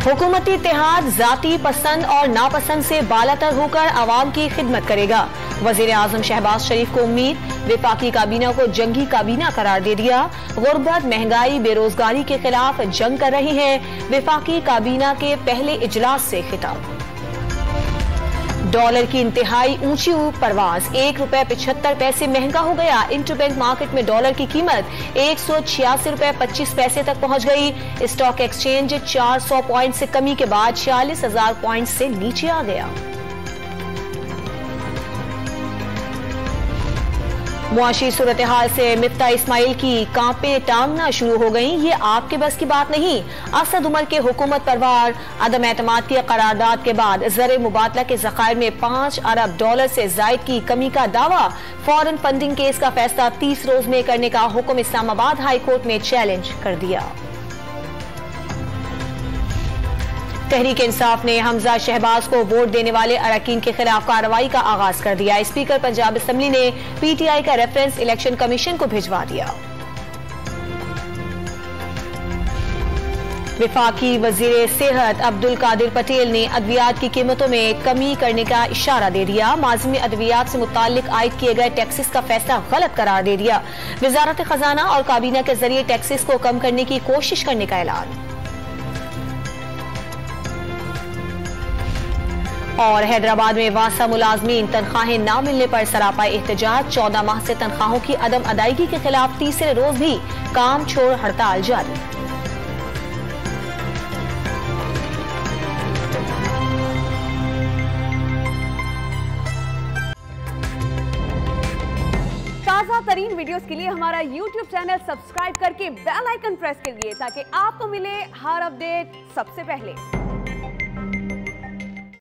हुकूमती इत्तेहाद जाती पसंद और नापसंद से बालातर होकर आवाम की खिदमत करेगा। वजीर आजम शहबाज शरीफ को उम्मीद, विफाकी काबीना को जंगी काबीना करार दे दिया। गुर्बत, महंगाई, बेरोजगारी के खिलाफ जंग कर रही है। विफाकी काबीना के पहले इजलास से खिताब। डॉलर की इंतहाई ऊंची परवाज, ₹1.75 महंगा हो गया। इंटरबैंक मार्केट में डॉलर की कीमत ₹186.25 तक पहुंच गई। स्टॉक एक्सचेंज 400 पॉइंट से कमी के बाद 46,000 पॉइंट से नीचे आ गया। मुआशी सूरत हाल से मिफ्ता इस्माइल की कांपे टांगना शुरू हो गई। ये आपके बस की बात नहीं। असद उमर के हुकूमत परवार अदम एतमाद की करारदाद के बाद ज़र मुबादला के ज़खायर में $5 अरब से जायद की कमी का दावा। फॉरेन फंडिंग केस का फैसला 30 रोज में करने का हुक्म इस्लामाबाद हाई कोर्ट में चैलेंज कर दिया। तहरीक इंसाफ ने हमजा शहबाज को वोट देने वाले अरकान के खिलाफ कार्रवाई का आगाज कर दिया। स्पीकर पंजाब असेंबली ने PTI का रेफरेंस इलेक्शन कमीशन को भिजवा दिया। विफाकी वजीर सेहत अब्दुल कादिर पटेल ने अद्वियात की कीमतों में कमी करने का इशारा दे दिया। माजी में अद्वियात से मुताल्लिक आयद किए गए टैक्सेस का फैसला गलत करार दे दिया। वजारत खजाना और काबीना के जरिए टैक्सेस को कम करने की कोशिश करने का ऐलान। और हैदराबाद में वासा मुलाजमीन तनख्वाहें न मिलने पर सरापा एहतजाज। 14 माह से तनख्वाहों की अदम अदायगी के खिलाफ तीसरे रोज भी काम छोड़ हड़ताल जारी। ताज़ा तरीन वीडियोस के लिए हमारा YouTube चैनल सब्सक्राइब करके बेल आइकन प्रेस करिए ताकि आपको मिले हर अपडेट सबसे पहले।